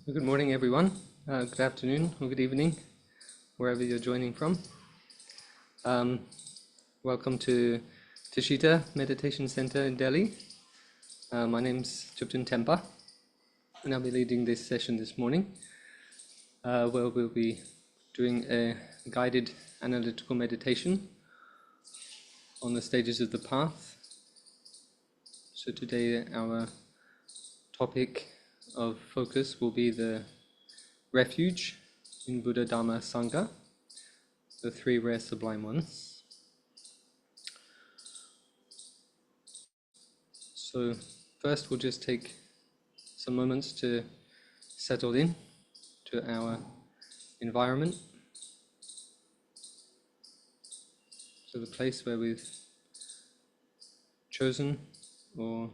Good morning, everyone. Good afternoon or good evening, wherever you're joining from. Welcome to Tushita Meditation Center in Delhi. My name's Thubten Tenpa, and I'll be leading this session this morning, where we'll be doing a guided analytical meditation on the stages of the path. So today our topic of focus will be the refuge in Buddha, Dharma, Sangha, the three rare sublime ones. So first we'll just take some moments to settle in to our environment. So the place where we've chosen or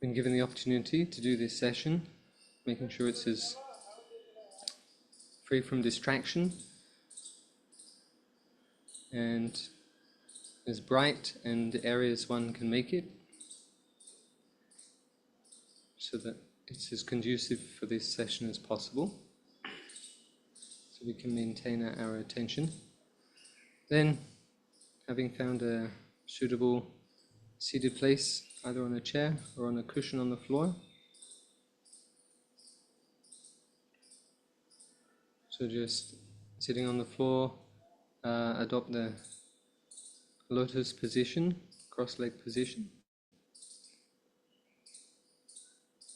been given the opportunity to do this session, making sure it's as free from distraction and as bright and airy as one can make it, so that it's as conducive for this session as possible, so we can maintain our attention. Then, having found a suitable seated place, either on a chair or on a cushion on the floor, so just sitting on the floor, adopt the lotus position, cross-leg position,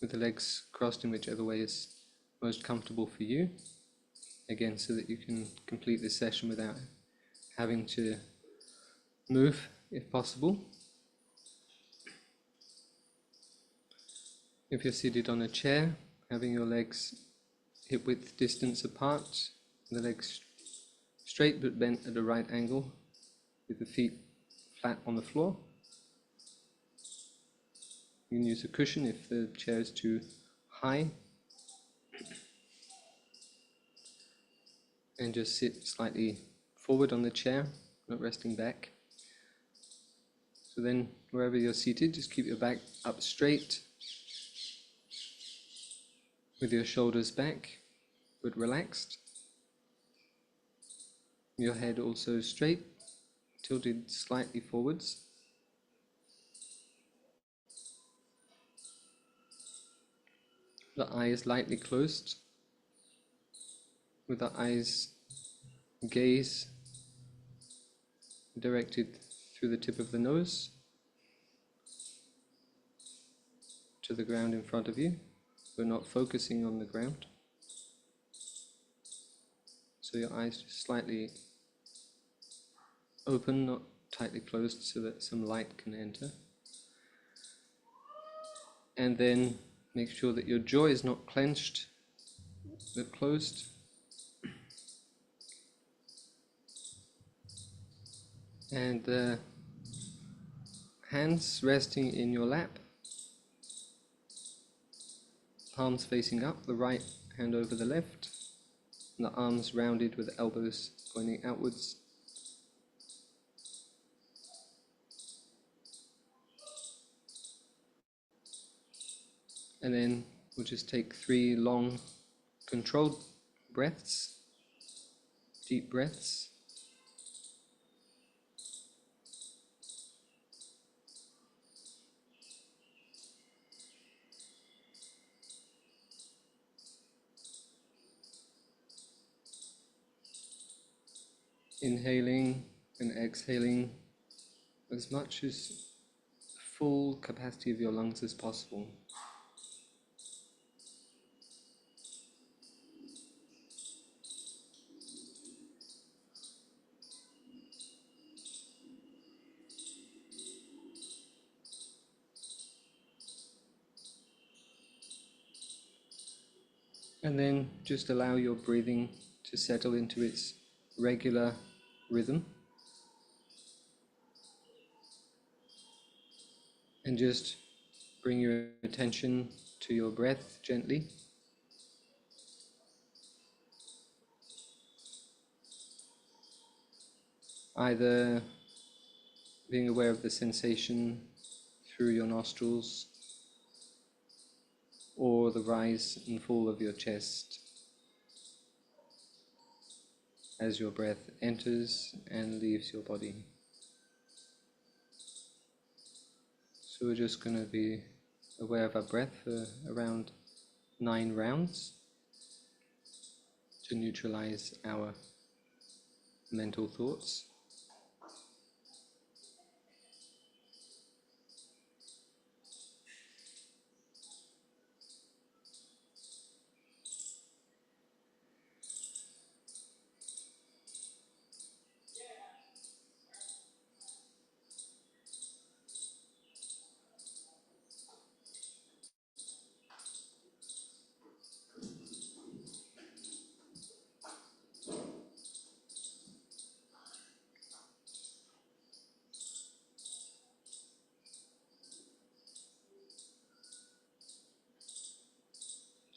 with the legs crossed in whichever way is most comfortable for you. Again, so that you can complete this session without having to move, if possible. If you're seated on a chair, having your legs hip-width distance apart, the legs straight but bent at a right angle, with the feet flat on the floor. You can use a cushion if the chair is too high, and just sit slightly forward on the chair, not resting back. So then, wherever you're seated, just keep your back up straight, with your shoulders back, but relaxed. Your head also straight, tilted slightly forwards. The eyes lightly closed, with the eyes gaze directed through the tip of the nose to the ground in front of you. We're not focusing on the ground. So your eyes just slightly open, not tightly closed, so that some light can enter. And then make sure that your jaw is not clenched, but closed. And the hands resting in your lap, palms facing up, the right hand over the left, and the arms rounded with the elbows pointing outwards. And then we'll just take 3 long, controlled breaths, deep breaths. Inhaling and exhaling as much as full capacity of your lungs as possible. And then just allow your breathing to settle into its regular rhythm. And just bring your attention to your breath gently. Either being aware of the sensation through your nostrils, or the rise and fall of your chest as your breath enters and leaves your body. So we're just going to be aware of our breath for around 9 rounds to neutralize our mental thoughts.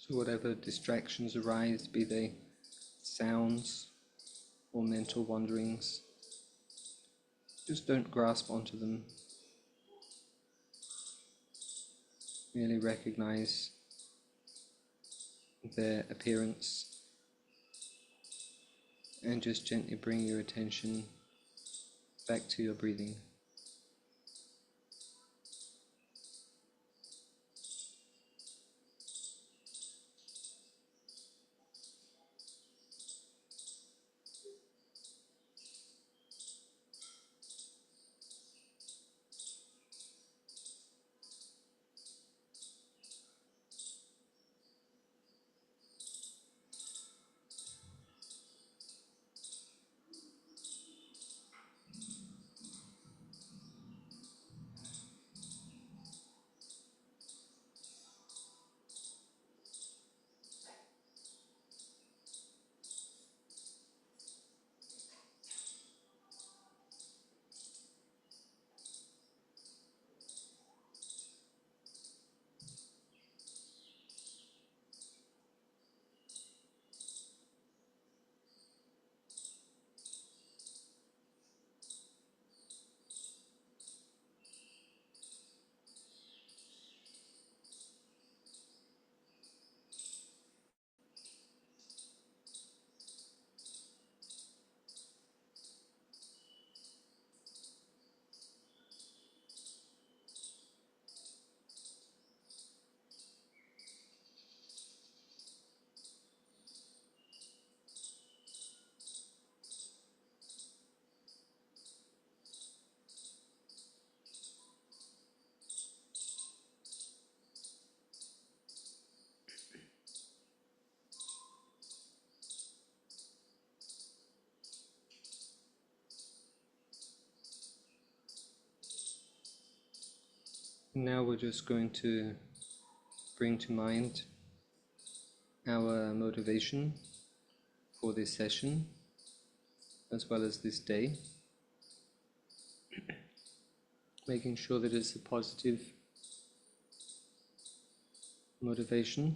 So whatever distractions arise, be they sounds or mental wanderings, just don't grasp onto them. Merely recognize their appearance and just gently bring your attention back to your breathing. Now we're just going to bring to mind our motivation for this session, as well as this day, making sure that it's a positive motivation.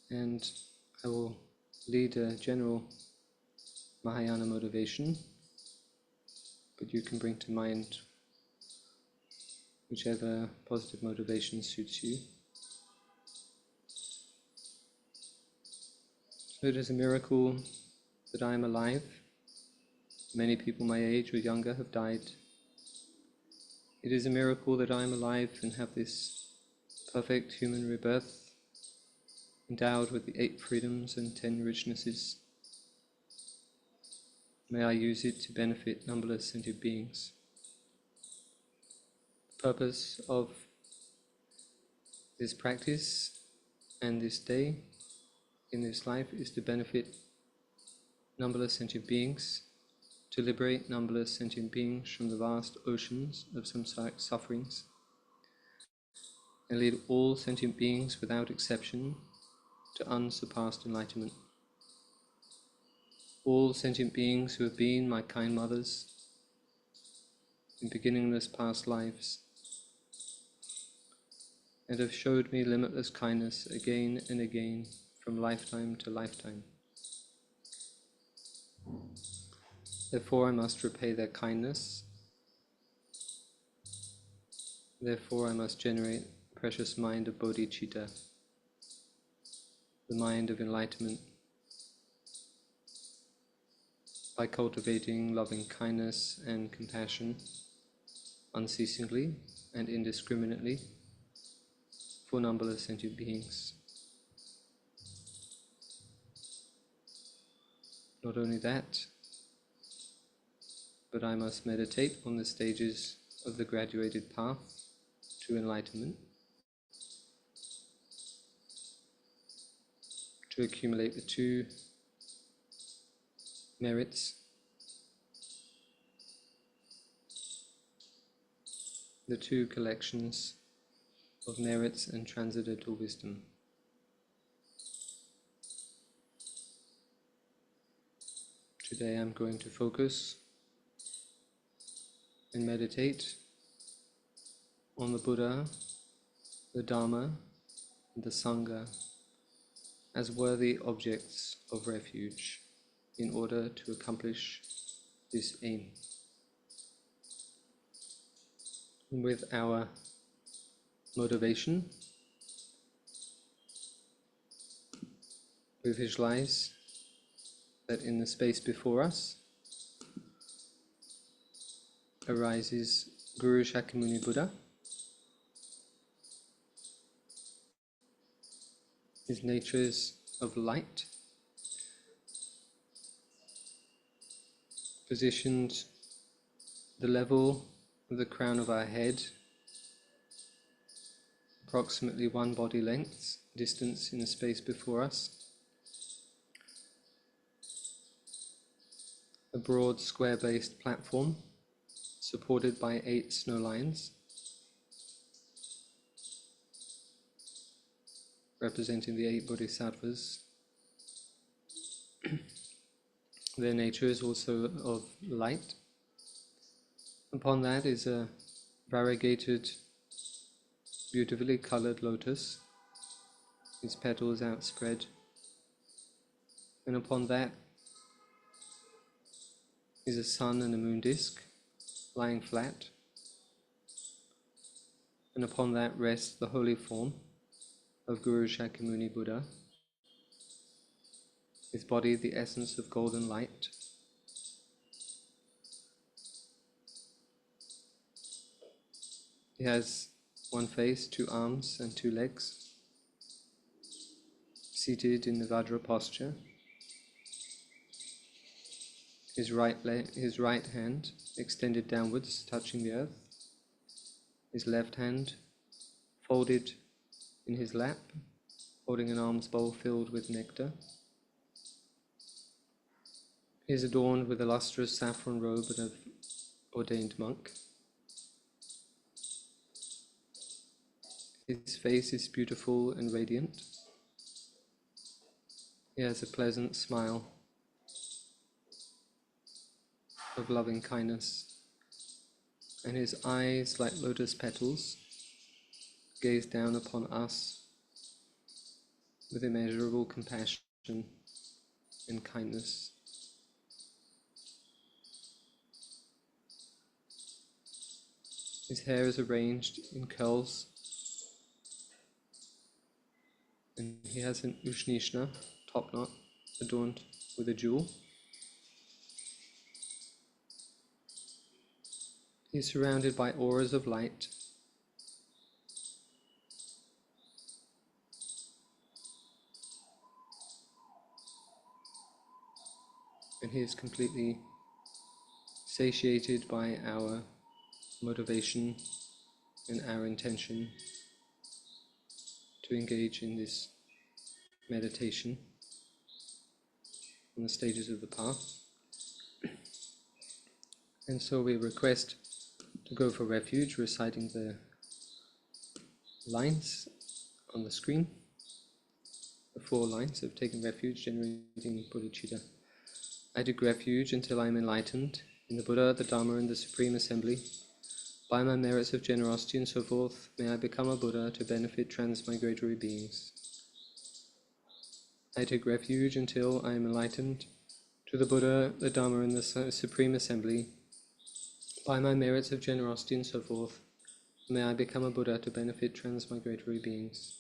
And I will lead a general Mahayana motivation, but you can bring to mind whichever positive motivation suits you. So it is a miracle that I am alive. Many people my age or younger have died. It is a miracle that I am alive and have this perfect human rebirth, endowed with the 8 freedoms and 10 richnesses. May I use it to benefit numberless sentient beings. The purpose of this practice and this day in this life is to benefit numberless sentient beings, to liberate numberless sentient beings from the vast oceans of samsaric sufferings, and lead all sentient beings without exception to unsurpassed enlightenment. All sentient beings who have been my kind mothers in beginningless past lives and have showed me limitless kindness again and again from lifetime to lifetime. Therefore I must repay their kindness Therefore I must generate the precious mind of bodhicitta, the mind of enlightenment, by cultivating loving kindness and compassion unceasingly and indiscriminately for numberless sentient beings. Not only that, but I must meditate on the stages of the graduated path to enlightenment, to accumulate the two merits, the two collections of merits and transcendental wisdom. Today I'm going to focus and meditate on the Buddha, the Dharma, and the Sangha as worthy objects of refuge in order to accomplish this aim. And with our motivation, we visualize that in the space before us arises Guru Shakyamuni Buddha. His nature is of light, positioned the level of the crown of our head, approximately one body length distance in the space before us. A broad square-based platform supported by 8 snow lines, representing the 8 bodhisattvas. Their nature is also of light. Upon that is a variegated, beautifully colored lotus, its petals outspread. And upon that is a sun and a moon disk lying flat. And upon that rests the holy form of Guru Shakyamuni Buddha, his body the essence of golden light. He has one face, 2 arms and 2 legs, seated in the Vajra posture. His right hand extended downwards, touching the earth. His left hand folded in his lap, holding an alms bowl filled with nectar. He is adorned with a lustrous saffron robe of an ordained monk. His face is beautiful and radiant. He has a pleasant smile of loving kindness, and his eyes, like lotus petals, gaze down upon us with immeasurable compassion and kindness. His hair is arranged in curls, and he has an Ushnishna top knot adorned with a jewel. He is surrounded by auras of light. And he is completely satiated by our motivation and our intention to engage in this meditation on the stages of the path. And so we request to go for refuge, reciting the lines on the screen, the 4 lines of taking refuge, generating bodhicitta. I take refuge until I am enlightened in the Buddha, the Dharma, and the Supreme Assembly. By my merits of generosity and so forth, may I become a Buddha to benefit transmigratory beings. I take refuge until I am enlightened to the Buddha, the Dharma, and the Supreme Assembly. By my merits of generosity and so forth, May I become a Buddha to benefit transmigratory beings.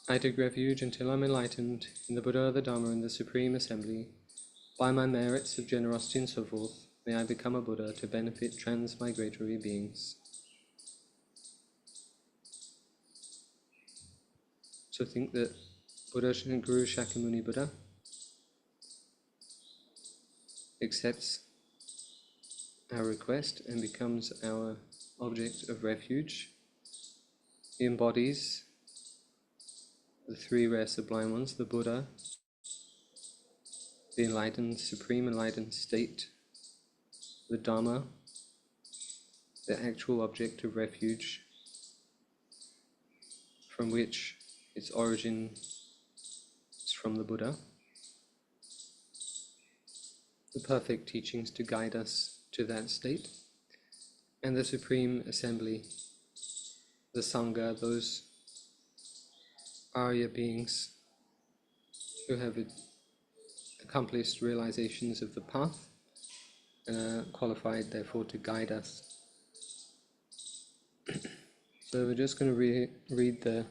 I take refuge until I'm enlightened in the Buddha, the Dharma, and the Supreme Assembly. By my merits of generosity and so forth, may I become a Buddha to benefit transmigratory beings. So think that Buddha Guru Shakyamuni Buddha accepts our request and becomes our object of refuge. He embodies the three rare sublime ones, the Buddha, the enlightened, supreme enlightened state, the Dharma, the actual object of refuge, from which its origin is from the Buddha, the perfect teachings to guide us to that state, and the Supreme Assembly, the Sangha, those Arya beings who have accomplished realizations of the path and are qualified therefore to guide us. So we're just going to read the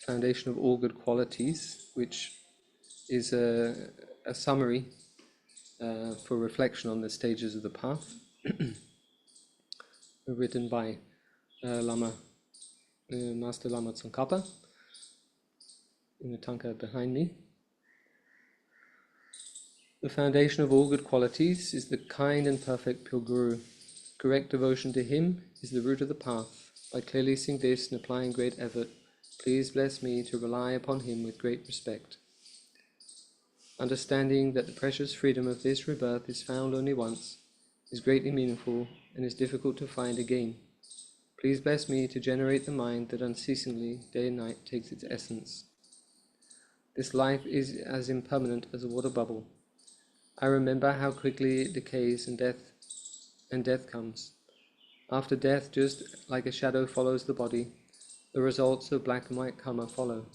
Foundation of All Good Qualities, which is a summary for reflection on the stages of the path, written by Master Lama Tsong-Khapa in the tanka behind me. The foundation of all good qualities is the kind and perfect pure Guru. Correct devotion to him is the root of the path. By clearly seeing this and applying great effort, please bless me to rely upon him with great respect. Understanding that the precious freedom of this rebirth is found only once, is greatly meaningful and is difficult to find again. Please bless me to generate the mind that unceasingly, day and night, takes its essence. This life is as impermanent as a water bubble. I remember how quickly it decays and death comes. After death, just like a shadow follows the body, the results of black and white karma follow.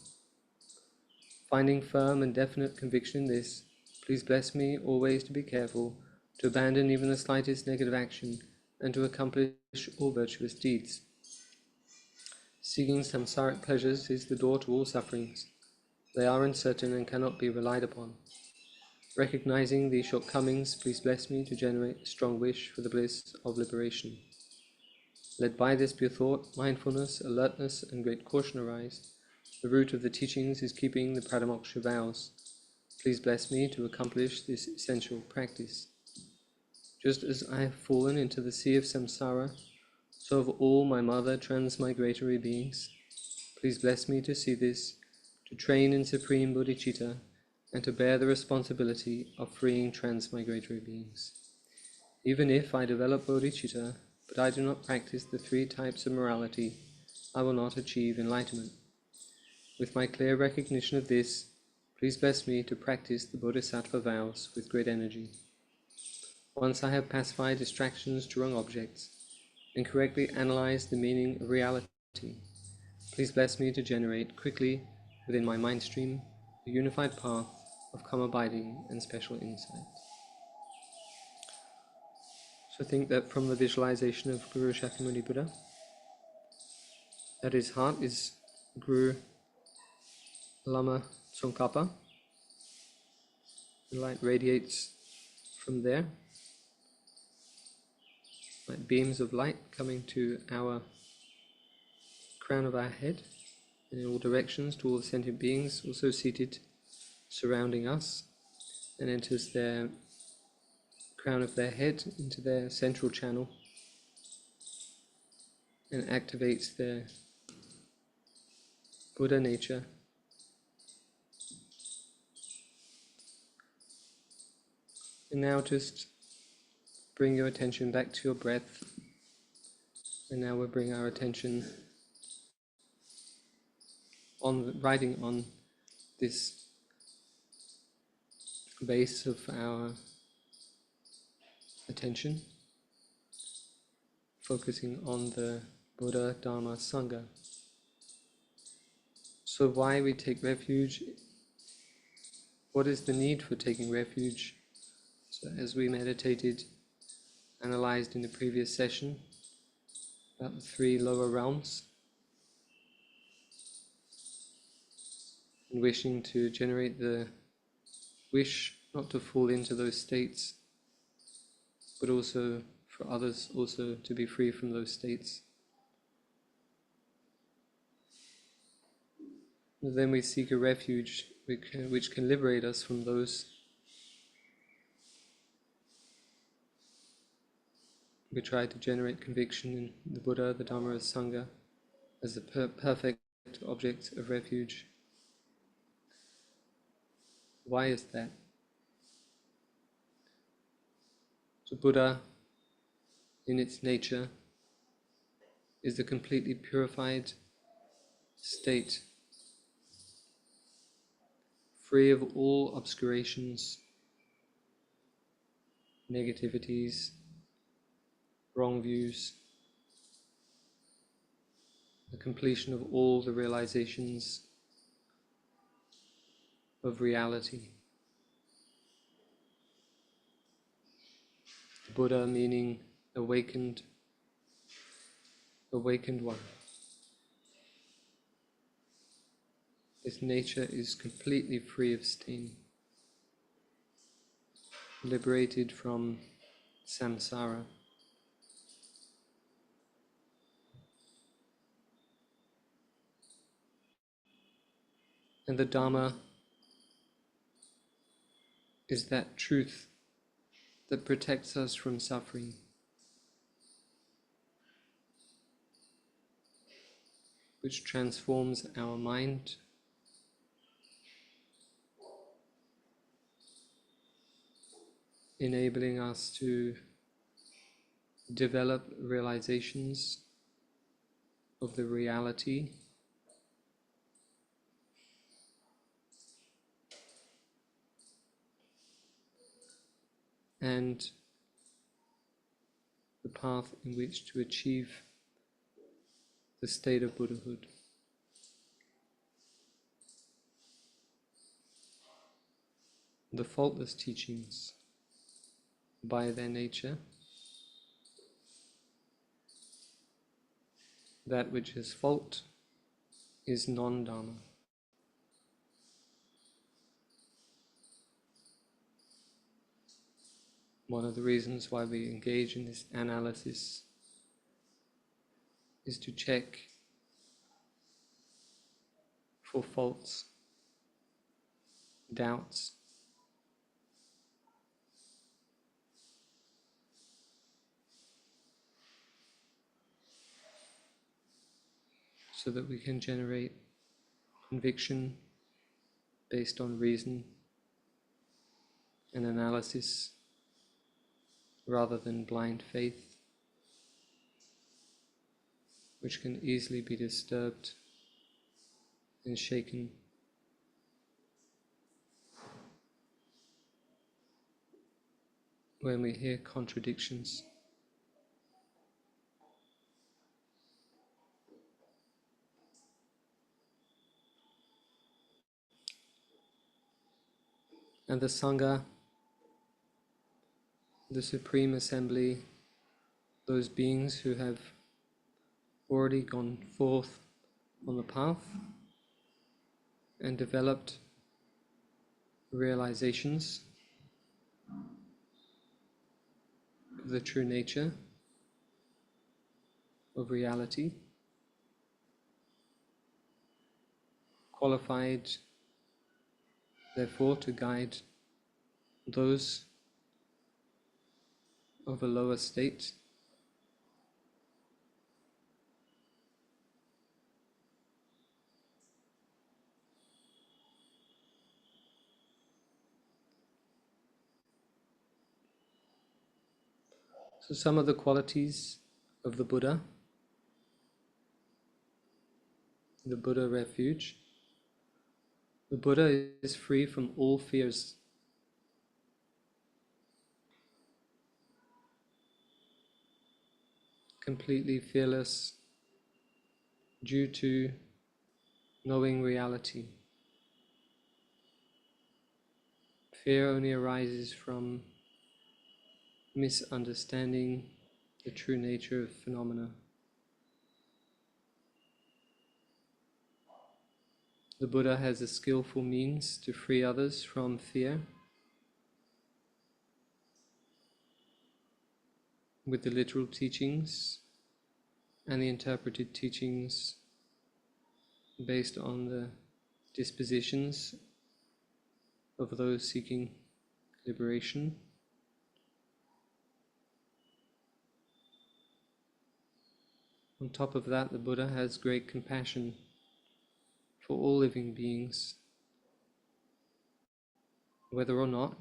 Finding firm and definite conviction in this, please bless me always to be careful, to abandon even the slightest negative action, and to accomplish all virtuous deeds. Seeking samsaric pleasures is the door to all sufferings. They are uncertain and cannot be relied upon. Recognizing these shortcomings, please bless me to generate a strong wish for the bliss of liberation. Led by this pure thought, mindfulness, alertness, and great caution arise. The root of the teachings is keeping the Pradamoksha vows. Please bless me to accomplish this essential practice. Just as I have fallen into the sea of samsara, so have all my mother transmigratory beings. Please bless me to see this, to train in supreme bodhicitta, and to bear the responsibility of freeing transmigratory beings. Even if I develop bodhicitta, but I do not practice the three types of morality, I will not achieve enlightenment. With my clear recognition of this, please bless me to practice the bodhisattva vows with great energy. Once I have pacified distractions to wrong objects and correctly analyzed the meaning of reality, please bless me to generate quickly within my mind stream the unified path of calm abiding and special insight. So think that from the visualization of Guru Shakyamuni Buddha, that his heart is Guru Lama Tsong-Khapa. The light radiates from there, like beams of light coming to our crown of our head, and in all directions to all the sentient beings also seated surrounding us, and enters their crown of their head into their central channel and activates their Buddha nature. And now just bring your attention back to your breath, and now we'll bring our attention on riding on this base of our attention, focusing on the Buddha, Dharma, Sangha. So why we take refuge? What is the need for taking refuge? So as we meditated, analyzed in the previous session, about the three lower realms, and wishing to generate the wish not to fall into those states, but also for others also to be free from those states. And then we seek a refuge which can liberate us from those. We try to generate conviction in the Buddha, the Dharma and Sangha as the perfect object of refuge. Why is that? The Buddha, in its nature, is the completely purified state, free of all obscurations, negativities, wrong views, the completion of all the realizations of reality. The Buddha meaning awakened one. His nature is completely free of stain, liberated from samsara. And the Dharma is that truth that protects us from suffering, which transforms our mind, enabling us to develop realizations of the reality and the path in which to achieve the state of Buddhahood. The faultless teachings, by their nature, that which is fault is non-dharma. One of the reasons why we engage in this analysis is to check for faults, doubts, so that we can generate conviction based on reason and analysis rather than blind faith, which can easily be disturbed and shaken when we hear contradictions. And the Sangha, the Supreme Assembly, those beings who have already gone forth on the path and developed realizations of the true nature of reality, qualified therefore to guide those of a lower state So some of the qualities of the Buddha Refuge. The Buddha is free from all fears. Completely fearless due to knowing reality. Fear only arises from misunderstanding the true nature of phenomena. The Buddha has a skillful means to free others from fear with the literal teachings and the interpreted teachings based on the dispositions of those seeking liberation. On top of that, the Buddha has great compassion for all living beings, whether or not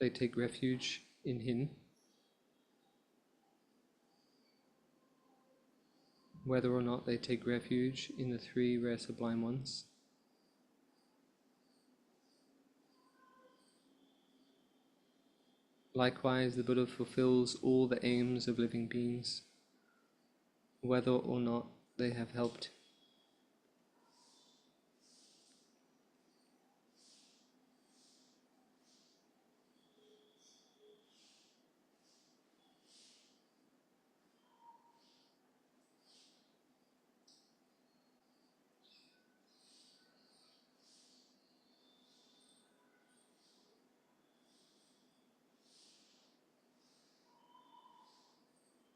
they take refuge in him, whether or not they take refuge in the three rare sublime ones. Likewise, the Buddha fulfills all the aims of living beings, whether or not they have helped.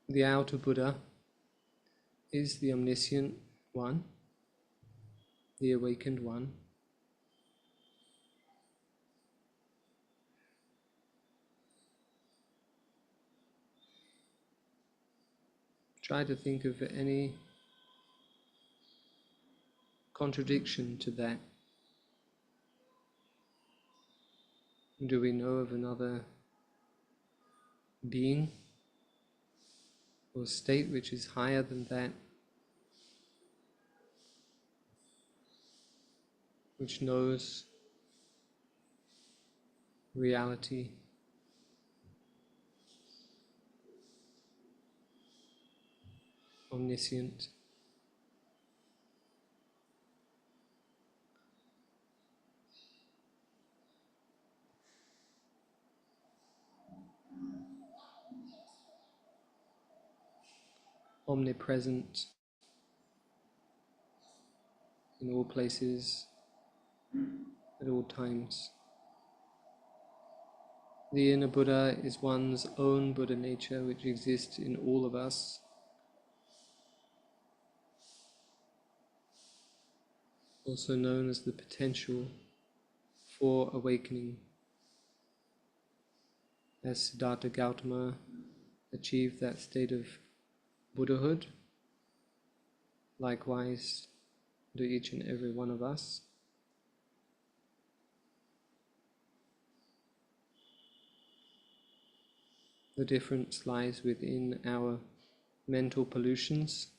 The outer Buddha is the omniscient one, the awakened one. Try to think of any contradiction to that. Do we know of another being or state which is higher than that, which knows reality, omniscient? Omnipresent in all places, at all times. The inner Buddha is one's own Buddha nature, which exists in all of us. Also known as the potential for awakening. As Siddhartha Gautama achieved that state of Buddhahood, likewise do each and every one of us. The difference lies within our mental pollutions,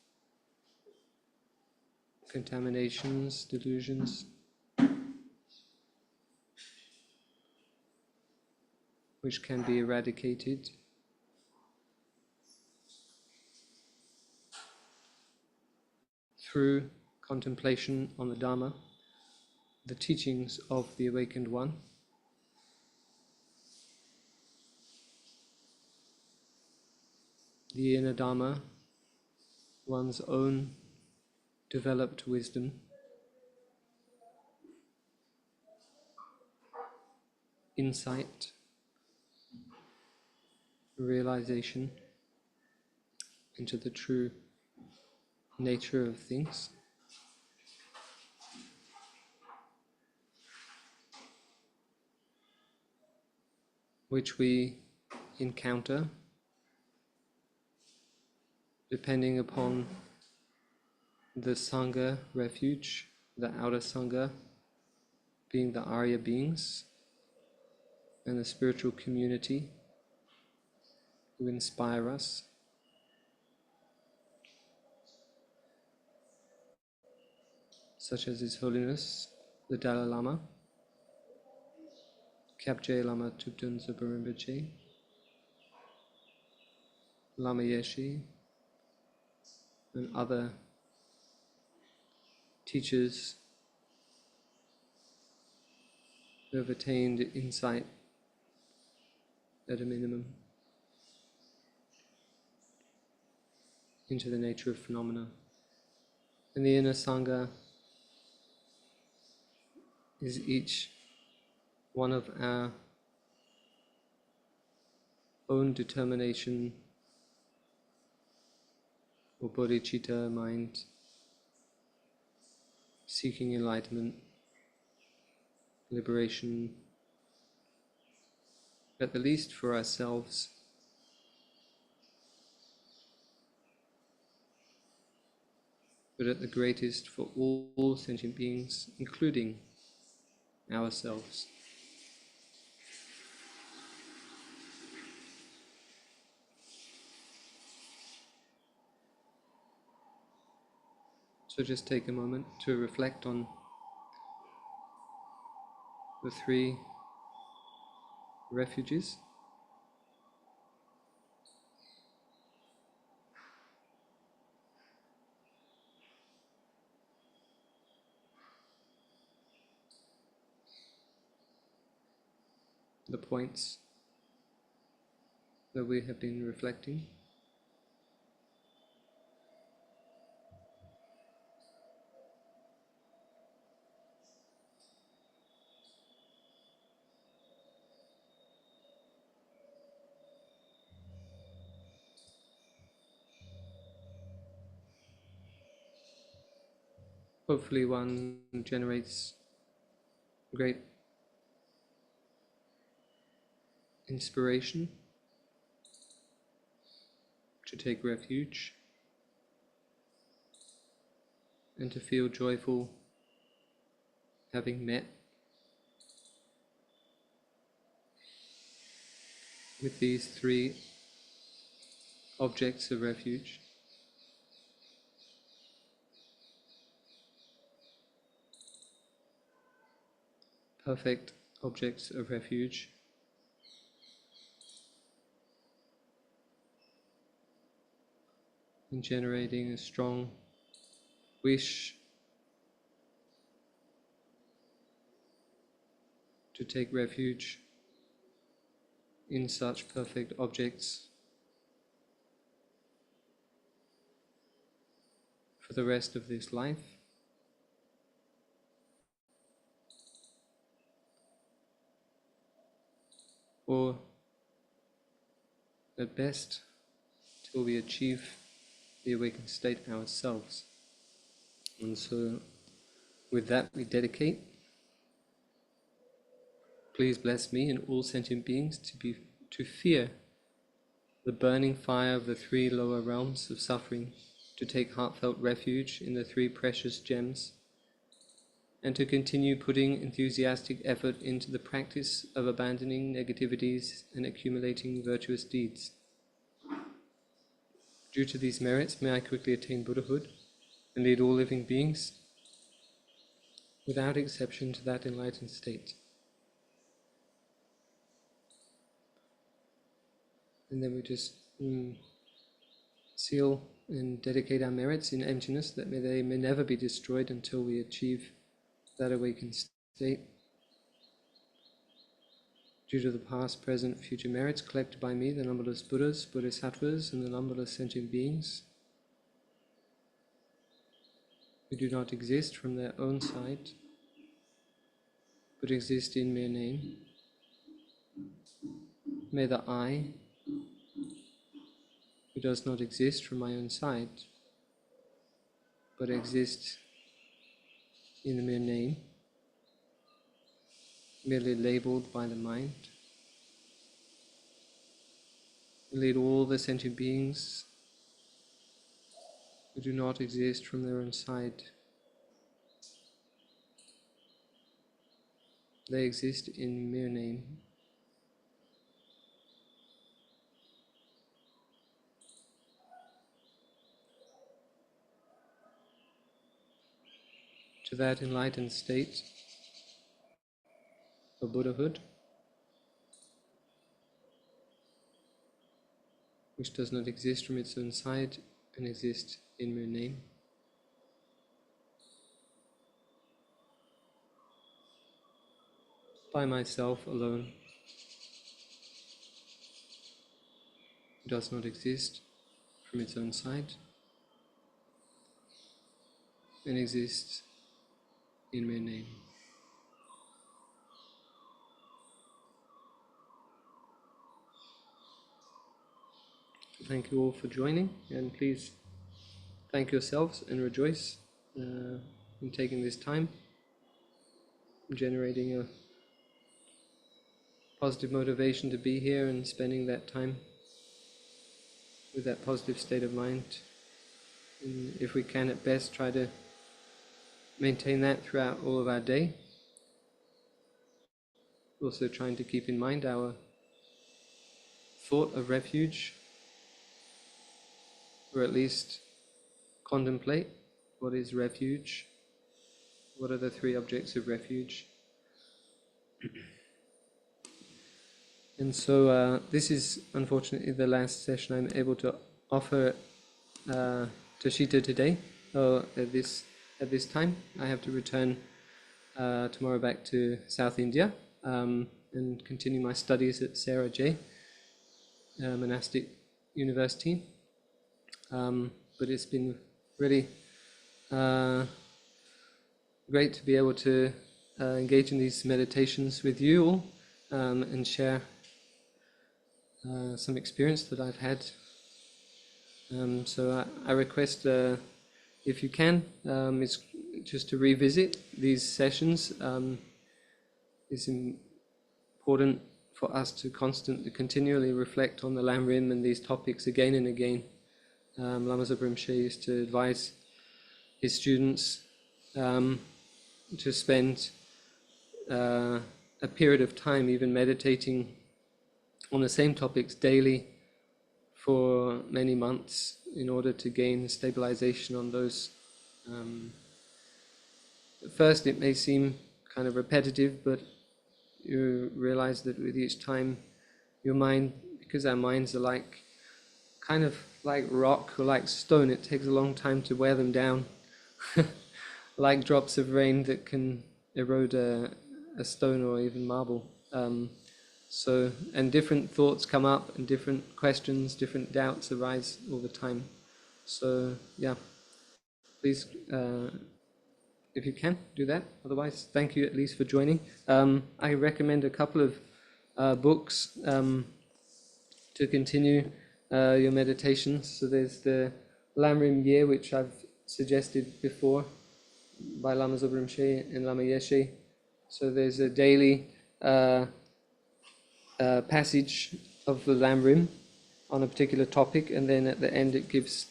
contaminations, delusions, which can be eradicated through contemplation on the Dharma, the teachings of the awakened one. The inner Dharma, one's own developed wisdom, insight, realization into the true nature of things, which we encounter depending upon the Sangha refuge, the outer Sangha being the Arya beings, and the spiritual community who inspire us. Such as His Holiness, the Dalai Lama, Kyabje Lama Thubten Rinpoche, Lama Yeshe, and other teachers who have attained insight at a minimum into the nature of phenomena. And the inner Sangha is each one of our own determination or bodhicitta mind, seeking enlightenment, liberation, at the least for ourselves, but at the greatest for all sentient beings, including ourselves. So just take a moment to reflect on the three refuges. The points that we have been reflecting. Hopefully one generates great inspiration to take refuge and to feel joyful having met with these three objects of refuge. Perfect objects of refuge. And generating a strong wish to take refuge in such perfect objects for the rest of this life. Or at best, till we achieve the awakened state ourselves. And so with that we dedicate. Please bless me and all sentient beings to fear the burning fire of the three lower realms of suffering, to take heartfelt refuge in the three precious gems, and to continue putting enthusiastic effort into the practice of abandoning negativities and accumulating virtuous deeds. Due to these merits, may I quickly attain Buddhahood and lead all living beings, without exception, to that enlightened state. And then we just seal and dedicate our merits in emptiness, that they may never be destroyed until we achieve that awakened state. Due to the past, present, future merits collected by me, the numberless Buddhas, Bodhisattvas, and the numberless sentient beings who do not exist from their own side, but exist in mere name. May the I, who does not exist from my own side, but exists in the mere name, merely labeled by the mind, lead all the sentient beings who do not exist from their own side. They exist in mere name. To that enlightened state of Buddhahood, which does not exist from its own side and exists in mere name. By myself alone, does not exist from its own side and exists in mere name. thank you all for joining, and please thank yourselves and rejoice in taking this time, generating a positive motivation to be here and spending that time with that positive state of mind. And if we can at best try to maintain that throughout all of our day. Also trying to keep in mind our thought of refuge, or at least contemplate what is refuge, what are the three objects of refuge. And so this is unfortunately the last session I'm able to offer Tushita today, at this time. I have to return tomorrow back to South India and continue my studies at Sera Monastic University. But it's been really great to be able to engage in these meditations with you all and share some experience that I've had. So I request, if you can, it's just to revisit these sessions. It's important for us to continually reflect on the Lamrim and these topics again and again. Lama Tsong-Khapa used to advise his students to spend a period of time even meditating on the same topics daily for many months in order to gain stabilization on those. At first it may seem kind of repetitive, but you realize that with each time your mind, because our minds are kind of like rock or like stone, it takes a long time to wear them down. Like drops of rain that can erode a stone or even marble. And different thoughts come up and different questions, different doubts arise all the time. So yeah, please, if you can, do that. Otherwise, thank you at least for joining. I recommend a couple of books to continue your meditations. So there's the Lamrim Ye, which I've suggested before, by Lama Tsong-Khapa and Lama Yeshe. So there's a daily passage of the Lamrim on a particular topic, and then at the end it gives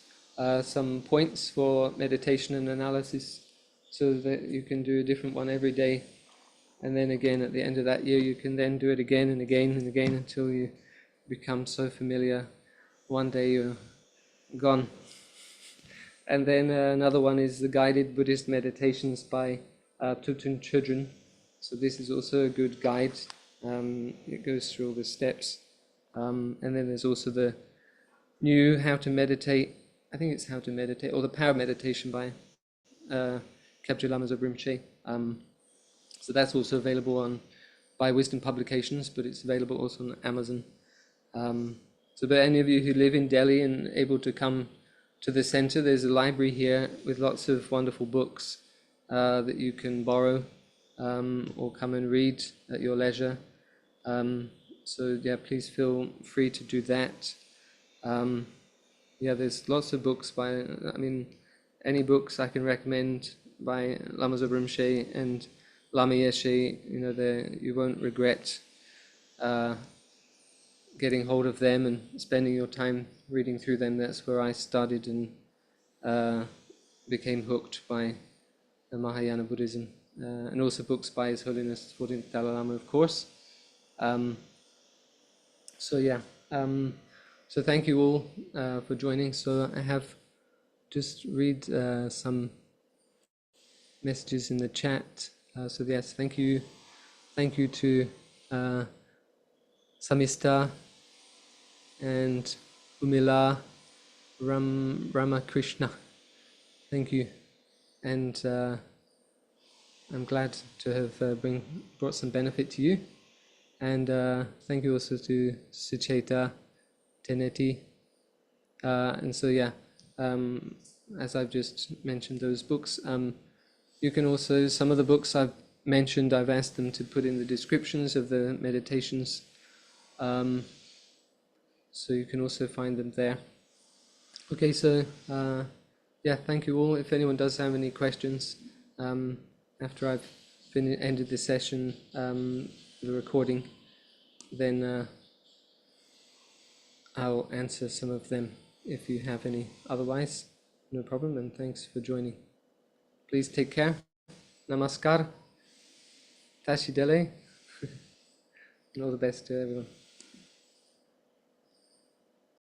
some points for meditation and analysis, so that you can do a different one every day. And then again at the end of that year you can then do it again and again and again until you become so familiar one day you're gone. And then another one is the Guided Buddhist Meditations by Thubten. So this is also a good guide. It goes through all the steps. And then there's also the new How to Meditate, I think it's How to Meditate, or the Power Meditation by Khabje Lama Tsong-Khapa. So that's also available by Wisdom Publications, but it's available also on Amazon. So for any of you who live in Delhi and able to come to the center, there's a library here with lots of wonderful books that you can borrow or come and read at your leisure. So yeah, please feel free to do that. Yeah, there's lots of books by, any books I can recommend by Lama Tsong-Khapa and Lama Yeshe, you won't regret getting hold of them and spending your time reading through them. That's where I started and became hooked by the Mahayana Buddhism, and also books by His Holiness 14th Dalai Lama, of course. So yeah, so thank you all for joining. So I have just read some messages in the chat. So yes, thank you to Samista and Umila Ramakrishna. Thank you, and I'm glad to have brought some benefit to you. And thank you also to Sucheta Teneti. And so yeah, as I've just mentioned those books, you can also, some of the books I've mentioned, I've asked them to put in the descriptions of the meditations. so you can also find them there. Okay, so yeah, thank you all. If anyone does have any questions after I've ended this session, the recording, then I'll answer some of them if you have any. Otherwise, no problem, and thanks for joining. Please take care. Namaskar. Tashi Dele. And all the best to everyone.